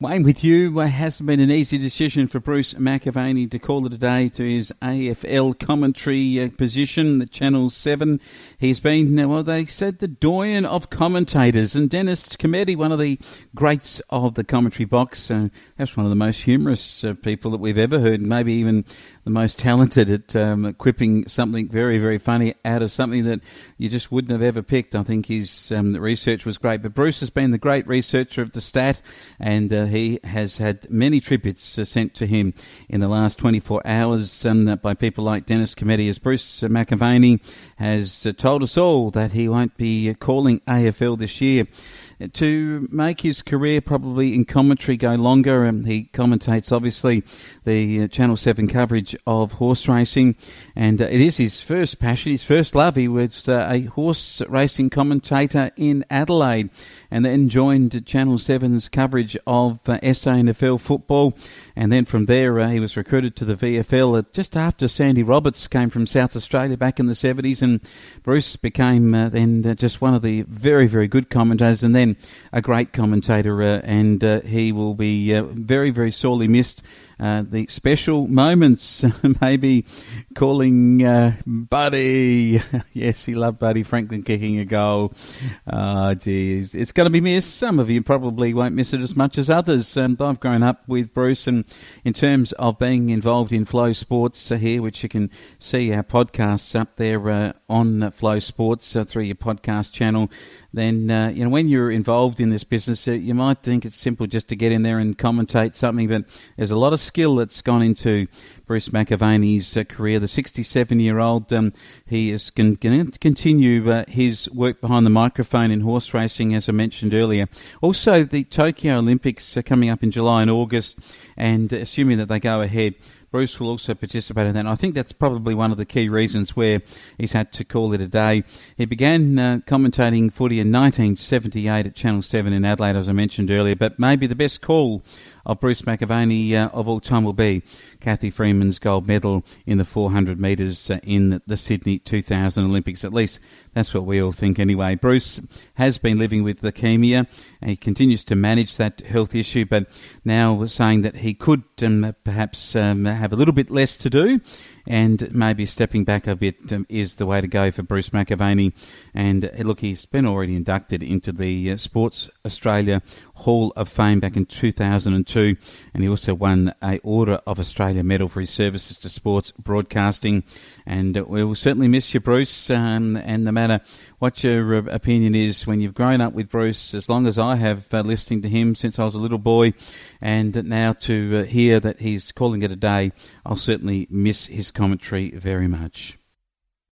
Wayne with you. It hasn't been an easy decision for Bruce McAvaney to call it a day to his AFL commentary position at Channel 7. He's been, well, they said the doyen of commentators. And Dennis Cometti, one of the greats of the commentary box, perhaps one of the most humorous people that we've ever heard, maybe even the most talented at quipping something very, very funny out of something that you just wouldn't have ever picked. I think his research was great. But Bruce has been the great researcher of the stat, and he has had many tributes sent to him in the last 24 hours by people like Dennis Cometti, as Bruce McAvaney has told us all that he won't be calling AFL this year. To make his career probably in commentary go longer, he commentates obviously the Channel 7 coverage of horse racing, and it is his first passion, his first love. He was a horse racing commentator in Adelaide and then joined Channel 7's coverage of SANFL football, and then from there he was recruited to the VFL just after Sandy Roberts came from South Australia back in the 70s, and Bruce became then just one of the very, very good commentators, and then a great commentator, and he will be very, very sorely missed. The special moments, maybe calling Buddy. Yes, he loved Buddy Franklin kicking a goal. Oh, geez. It's going to be missed. Some of you probably won't miss it as much as others. I've grown up with Bruce, and in terms of being involved in Flow Sports here, which you can see our podcasts up there on Flow Sports through your podcast channel, then, when you're involved in this business, you might think it's simple just to get in there and commentate something, but there's a lot of skill that's gone into Bruce McAvaney's career. The 67-year-old, he is going to continue his work behind the microphone in horse racing, as I mentioned earlier. Also, the Tokyo Olympics are coming up in July and August, and assuming that they go ahead, Bruce will also participate in that. And I think that's probably one of the key reasons where he's had to call it a day. He began commentating footy in 1978 at Channel 7 in Adelaide, as I mentioned earlier, but maybe the best call of Bruce McAvaney of all time will be Kathy Freeman's gold medal in the 400 metres in the Sydney 2000 Olympics. At least that's what we all think anyway. Bruce has been living with leukemia, and he continues to manage that health issue, but now we're saying that he could perhaps have a little bit less to do, and maybe stepping back a bit is the way to go for Bruce McAvaney. And look, he's been already inducted into the Sports Australia Hall of Fame back in 2002, and he also won a Order of Australia medal for his services to sports broadcasting. And we will certainly miss you, Bruce, and no matter what your opinion is, when you've grown up with Bruce, as long as I have, listening to him since I was a little boy, and now to hear that he's calling it a day, I'll certainly miss his commentary very much.